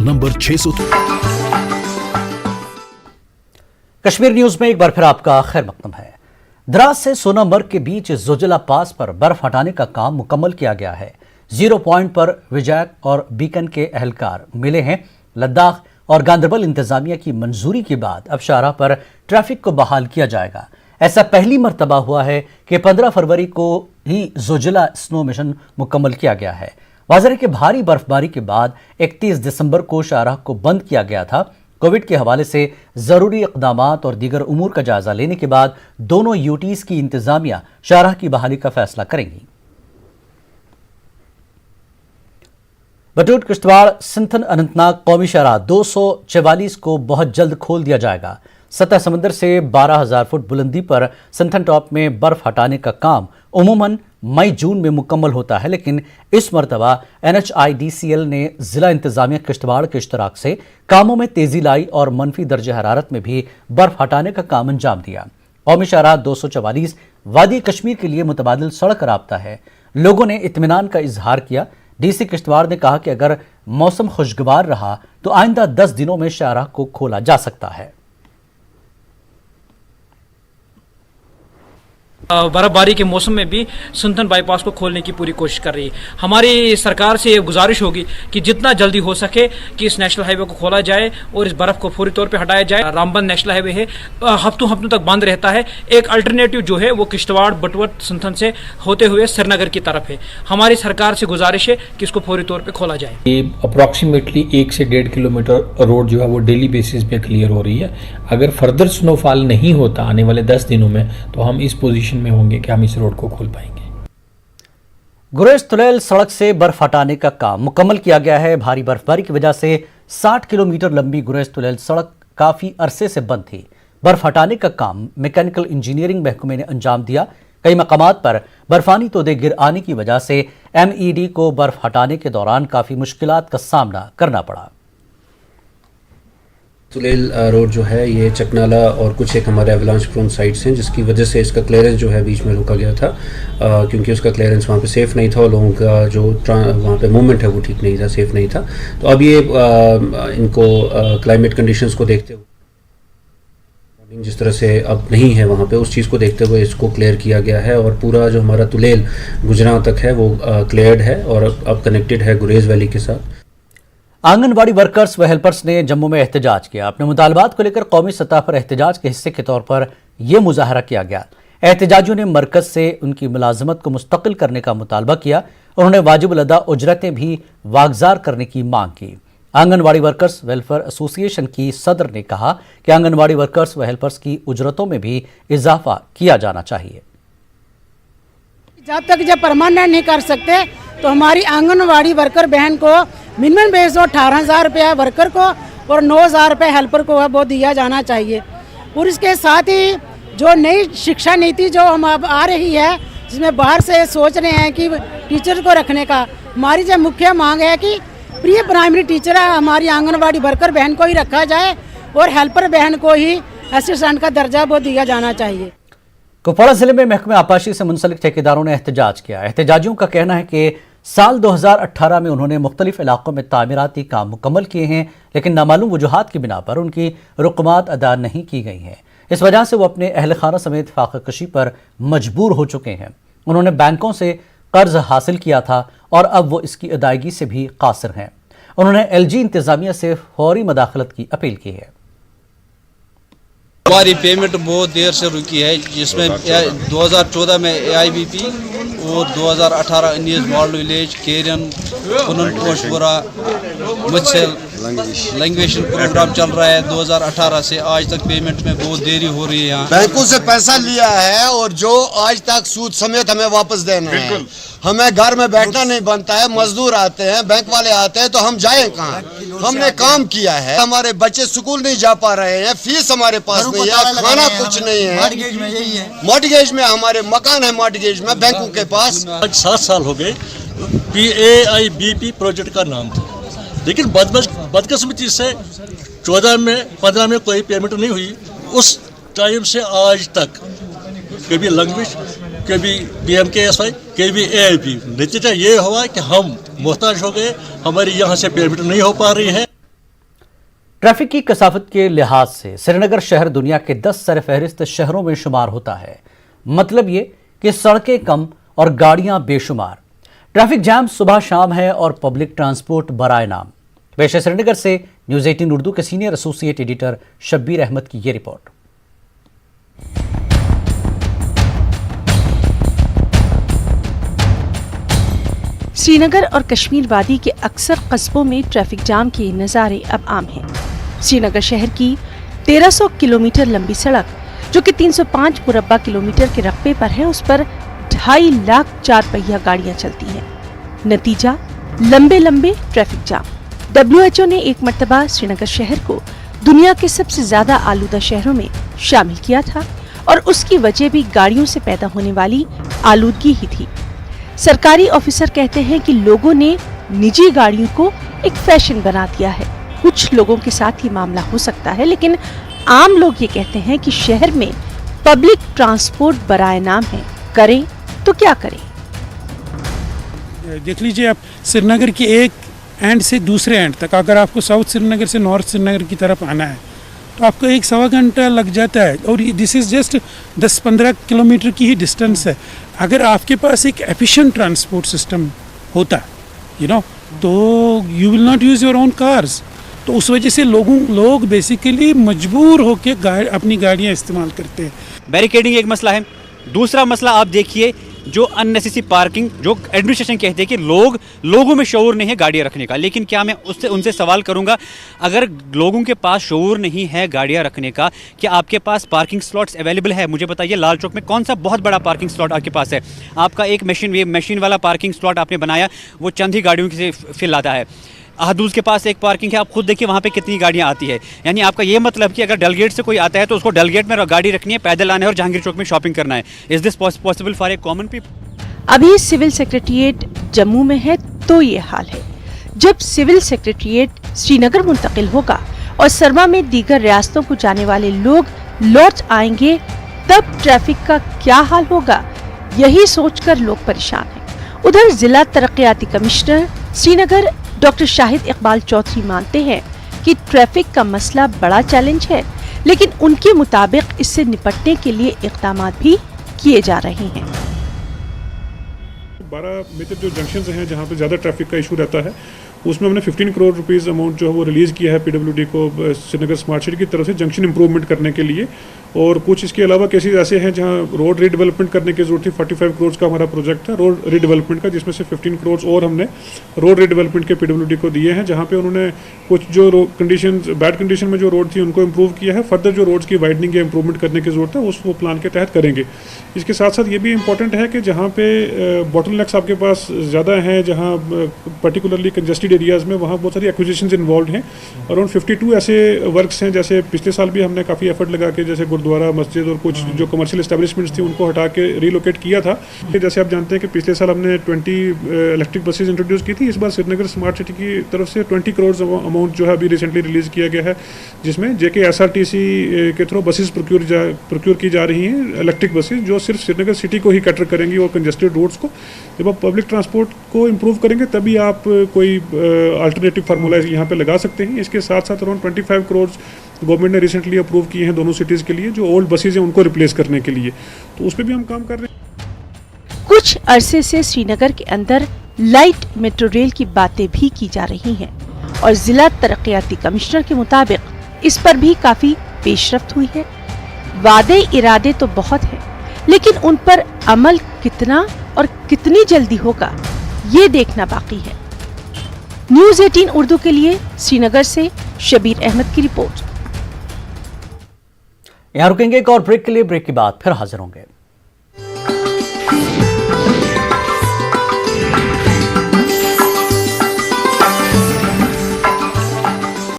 Number 600। Kashmir news में एक बार फिर आपका खैर मकदम है। द्रास से सोनामर्ग के बीच जोजिला पास पर बर्फ हटाने का काम मुकम्मल किया गया है। 0 पॉइंट पर विजैक और बीकन के अहलकार मिले हैं। लद्दाख और गांदरबल इंतजामिया की मंजूरी के बाद अब शाहराह पर ट्रैफिक को बहाल किया जाएगा। ऐसा पहली मरतबा हुआ है कि 15 फरवरी को ही जोजिला स्नो मिशन मुकम्मल किया गया है। वाज़ेह के भारी बर्फबारी के बाद 31 दिसंबर को शाहराह को बंद किया गया था। कोविड के हवाले से जरूरी इक़दामात और दीगर उमूर का जायजा लेने के बाद दोनों यूटीज की इंतजामिया शाहराह की बहाली का फैसला करेंगी। बटूट किश्तवाड़ सिंथन अनंतनाग कौमी शाहराह 244 को बहुत जल्द खोल दिया जाएगा। सतह समंदर से 12,000 फुट बुलंदी पर सिंथन टॉप में बर्फ हटाने का काम उमूमन मई जून में मुकम्मल होता है, लेकिन इस मरतबा NHIDCL ने जिला इंतजामिया किश्तवाड़ के इश्तराक से कामों में तेजी लाई और मनफी दर्जे हरारत में भी बर्फ हटाने का काम अंजाम दिया। कौमी शाहराह 244 वादी कश्मीर के लिए मुतबादिल सड़क राब्ता है। लोगों ने इत्मीनान का इजहार किया। DC किश्तवाड़ ने कहा कि अगर मौसम खुशगवार रहा तो आइंदा 10 दिनों में शाहराह को खोला जा सकता है। बर्फबारी के मौसम में भी सिंथन बाईपास को खोलने की पूरी कोशिश कर रही है। हमारी सरकार से ये गुजारिश होगी कि जितना जल्दी हो सके कि इस नेशनल हाईवे को खोला जाए और इस बर्फ को फौरी तौर पे हटाया जाए। रामबन नेशनल हाईवे है, हफ्तों तक बंद रहता है। एक अल्टरनेटिव जो है वो किश्तवाड़ बटवट सिंथन से होते हुए श्रीनगर की तरफ है। हमारी सरकार से गुजारिश है कि इसको फौरी तौर पर खोला जाए। ये अप्रॉक्सीमेटली 1 से 1.5 किलोमीटर रोड जो है वो डेली बेसिस पे क्लियर हो रही है। अगर फर्दर स्नोफॉल नहीं होता आने वाले 10 दिनों में तो हम इस पोजीशन में होंगे कि हम इस रोड को खोल पाएंगे। गुरेज तुलैल सड़क से बर्फ हटाने का काम मुकम्मल किया गया है। भारी बर्फबारी की वजह से 60 किलोमीटर लंबी गुरेज तुलैल सड़क काफी अरसे से बंद थी। बर्फ हटाने का काम मैकेनिकल इंजीनियरिंग महकमे ने अंजाम दिया। कई मकामात पर बर्फानी तोदे गिर आने की वजह से MED को बर्फ हटाने के दौरान काफी मुश्किलात का सामना करना पड़ा। तुलैल रोड जो है ये चकनाला और कुछ एक हमारे एवलांच प्रोन साइट्स हैं, जिसकी वजह से इसका क्लियरेंस जो है बीच में रोका गया था, क्योंकि उसका क्लियरेंस वहाँ पे सेफ़ नहीं था और लोगों का जो वहाँ पे मूवमेंट है वो ठीक नहीं था, सेफ़ नहीं था। तो अब ये इनको क्लाइमेट कंडीशंस को देखते हुए जिस तरह से अब नहीं है वहाँ पे, उस चीज़ को देखते हुए इसको क्लियर किया गया है और पूरा जो हमारा तुलैल गुजरात तक है वो क्लियर्ड है और अब कनेक्टेड है गुरेज वैली के साथ। आंगनबाड़ी वर्कर्स व हेल्पर्स ने जम्मू में एहतजाज किया। अपने मुतालबात को लेकर कौमी सतह पर एहतजाज के हिस्से के तौर पर यह मुजाहरा किया गया। एहतजाजियों ने मरकज से उनकी मुलाजमत को मुस्तकिल करने का मुतालबा किया। उन्होंने वाजिब अदा उजरतें भी वागजार करने की मांग की। आंगनबाड़ी वर्कर्स वेलफेयर एसोसिएशन की सदर ने कहा कि आंगनबाड़ी वर्कर्स व हेल्पर्स की उजरतों में भी इजाफा किया जाना चाहिए। जब परमानेंट नहीं कर सकते तो हमारी आंगनबाड़ी वर्कर बहन को मिनिमम बेस 18,000 रुपया वर्कर को और 9,000 रुपये हेल्पर को है वो दिया जाना चाहिए। और इसके साथ ही जो नई शिक्षा नीति जो हम अब आ रही है, जिसमें बाहर से सोच रहे हैं कि टीचर को रखने का, हमारी जो मुख्य मांग है कि प्री प्राइमरी टीचर हमारी आंगनबाड़ी वर्कर बहन को ही रखा जाए और हेल्पर बहन को ही असिस्टेंट का दर्जा वो दिया जाना चाहिए। कुपवाड़ा जिले में महकमे आपाशी से मुंसलिक ठेकेदारों ने एहतजाज किया। एहतजाजियों का कहना है कि साल 2018 में उन्होंने मुख्तलिफ इलाकों में तामीराती काम मुकम्मल किए हैं, लेकिन नामालूम वजूहात की बिना पर उनकी रुकमात अदा नहीं की गई हैं। इस वजह से वो अपने अहल खाना समेत फाका कशी पर मजबूर हो चुके हैं। उन्होंने बैंकों से कर्ज हासिल किया था और अब वो इसकी अदायगी से भी कासिर हैं। उन्होंने LG इंतजामिया से फौरी मदाखलत की अपील की है। हमारी पेमेंट बहुत देर से रुकी है, जिसमें 2014 में AIBP और 2018 अनीस मॉडल विलेज, केरन, पुनन पोशपुरा, मत्सल लैंग्वेशन प्रोग्राम चल रहा है। 2018 से आज तक पेमेंट में बहुत देरी हो रही है। यहाँ बैंकों से पैसा लिया है और जो आज तक सूद समेत हमें वापस देना है। हमें घर में बैठना नहीं बनता है, मजदूर आते हैं, बैंक वाले आते हैं, तो हम जाएं कहाँ? हमने काम किया है, हमारे बच्चे स्कूल नहीं जा पा रहे हैं, फीस हमारे पास नहीं है, खाना कुछ नहीं है। मॉर्टगेज में हमारे मकान है, मॉर्टगेज में बैंकों के पास। 7 साल हो गए। AIBP प्रोजेक्ट का नाम था, लेकिन बदकिस्मती से 14 में 15 में कोई पेमेंट नहीं हुई। उस टाइम से आज तक कभी लैंग्वेज, कभी BMKSY, कभी AIB। नतीजा ये हुआ कि हम मोहताज हो गए, हमारी यहाँ से पेमेंट नहीं हो पा रही है। ट्रैफिक की कसाफत के लिहाज से श्रीनगर शहर दुनिया के 10 सरफहरिस्त शहरों में शुमार होता है। मतलब ये कि सड़कें कम और गाड़ियां बेशुमार, ट्रैफिक जैम सुबह शाम है और पब्लिक ट्रांसपोर्ट बराए नाम। पेश है श्रीनगर से न्यूज़ 18 उर्दू के senior associate editor Shabbir Ahmed की ये रिपोर्ट। श्रीनगर और कश्मीर वादी के अक्सर कस्बों में ट्रैफिक जाम के नज़ारे अब आम हैं। श्रीनगर शहर की 1300 किलोमीटर लंबी सड़क, जो कि 305 मुरब्बा किलोमीटर के रकबे पर है, उस पर 2.5 लाख 4 पहिया गाड़ियां चलती हैं। नतीजा लंबे लंबे ट्रैफिक जाम। WHO ने एक मर्तबा श्रीनगर शहर को दुनिया के सबसे ज्यादा आलूदा शहरों में शामिल किया था और उसकी वजह भी गाड़ियों से पैदा होने वाली आलूदगी ही थी। सरकारी ऑफिसर कहते हैं कि लोगों ने निजी गाड़ियों को एक फैशन बना दिया है। कुछ लोगों के साथ ये मामला हो सकता है, लेकिन आम लोग ये कहते हैं कि शहर में पब्लिक ट्रांसपोर्ट बराए नाम है, करें तो क्या करें। देख लीजिए, आप श्रीनगर के एक एंड से दूसरे एंड तक, अगर आपको साउथ श्रीनगर से नॉर्थ श्रीनगर की तरफ आना है तो आपको 1-1.25 घंटा लग जाता है, और दिस इज़ जस्ट 10-15 किलोमीटर की ही डिस्टेंस है। अगर आपके पास एक एफिशिएंट ट्रांसपोर्ट सिस्टम होता तो you will not use your own cars. तो उस वजह से लोग बेसिकली मजबूर होकर अपनी गाड़ियाँ इस्तेमाल करते हैं। बैरिकेडिंग एक मसला है। दूसरा मसला आप देखिए, जो अननेसेसरी पार्किंग, जो एडमिनिस्ट्रेशन कहते हैं कि लोगों में शऊर नहीं है गाड़ियाँ रखने का, लेकिन क्या मैं उनसे सवाल करूंगा, अगर लोगों के पास शऊर नहीं है गाड़ियाँ रखने का, क्या आपके पास पार्किंग स्लॉट्स अवेलेबल है? मुझे बताइए, लाल चौक में कौन सा बहुत बड़ा पार्किंग स्लॉट आपके पास है? आपका एक मशीन वाला पार्किंग स्लॉट आपने बनाया, वो चंद ही गाड़ियों से फिल आता है। अहदूज के पास एक पार्किंग है, आप खुद देखिए वहाँ पे कितनी गाड़ियाँ आती है। यानी आपका ये मतलब कि अगर डलगेट से कोई आता है तो उसको डलगेट में गाड़ी रखनी है, पैदल आना है और जहांगीर चौक में शॉपिंग करना है। Is this possible for a common people? अभी सिविल सेक्रेटेरिएट जम्मू में है तो ये हाल है। जब सिविल सेक्रेटेरिएट श्रीनगर मुंतकिल होगा और सरमा में दीगर रियासतों को जाने वाले लोग लौट आएंगे, तब ट्रैफिक का क्या हाल होगा, यही सोचकर लोग परेशान हैं। उधर जिला तरक्याती कमिश्नर श्रीनगर डॉक्टर शाहिद इकबाल चौधरी मानते हैं कि ट्रैफिक का मसला बड़ा चैलेंज है, लेकिन उनके मुताबिक इससे निपटने के लिए इक़दाम भी किए जा रहे हैं। 12 मेजर जो जंक्शंस हैं जहाँ पे ज़्यादा ट्रैफिक का इशू रहता है, उसमें हमने 15 करोड़ रुपीस अमाउंट जो है वो रिलीज़ किया है PWD को श्रीनगर स्मार्ट सिटी की तरफ से जंक्शन इंप्रूवमेंट करने के लिए। और कुछ इसके अलावा केसेस ऐसे हैं जहां रोड रीडेवलपमेंट करने की जरूरत थी। 45 करोड़ का हमारा प्रोजेक्ट है रोड रीडेवलपमेंट का, जिसमें से 15 करोड़ और हमने रोड रीडेवलपमेंट के PWD को दिए हैं, जहां पे उन्होंने कुछ जो कंडीशन बैड कंडीशन में जो रोड थी उनको इम्प्रूव किया है। फर्दर जो रोड्स की वाइडनिंग या इंप्रूवमेंट करने की जरूरत है उसको प्लान के तहत करेंगे। इसके साथ साथ ये भी इंपॉर्टेंट है कि जहाँ पे बॉटलनेक्स आपके पास ज़्यादा हैं, जहाँ पर्टिकुलरली कंजेस्टेड एरियाज़ में, वहाँ बहुत सारी एक्विजिशंस इन्वॉल्व हैं। अराउंड 52 ऐसे वर्क्स हैं, जैसे पिछले साल भी हमने काफ़ी एफर्ट लगा के जैसे गुरुद्वारा, मस्जिद और कुछ जो कमर्शियल एस्टेब्लिशमेंट्स थी उनको हटा के रिलोकेट किया था। जैसे आप जानते हैं कि पिछले साल हमने 20 इलेक्ट्रिक बसेज इंट्रोड्यूस की थी। इस बार श्रीनगर स्मार्ट सिटी की तरफ से 20 करोड़ अमाउंट जो है अभी रिसेंटली रिलीज़ किया गया है, जिसमें JK SRTC के थ्रू बसेज प्रोक्योर की जा रही हैं, इलेक्ट्रिक बसेज, जो सिर्फ श्रीनगर सिटी को ही कैटर करेंगी और कंजेस्टेड रोड्स को। जब आप पब्लिक ट्रांसपोर्ट को इम्प्रूव करेंगे तभी आप कोई अल्टरनेटिव फार्मूला यहाँ पे लगा सकते हैं। इसके साथ साथ अराउंड 25 करोड़ गवर्नमेंट ने रिसेंटली अप्रूव किए हैं दोनों सिटीज़ के लिए, जो ओल्ड बसेज हैं उनको रिप्लेस करने के लिए, तो उस पर भी हम काम कर रहे हैं। कुछ अरसे से श्रीनगर के अंदर लाइट मेट्रो रेल की बातें भी की जा रही हैं और जिला तरक्याती कमिश्नर के मुताबिक इस पर भी काफी पेशरफ्त हुई है। वादे इरादे तो बहुत हैं, लेकिन उन पर अमल कितना और कितनी जल्दी होगा ये देखना बाकी है। न्यूज़ 18 उर्दू के लिए श्रीनगर से शब्बीर अहमद की रिपोर्ट। यहाँ रुकेंगे एक और ब्रेक के लिए। ब्रेक के बाद फिर हाजिर होंगे।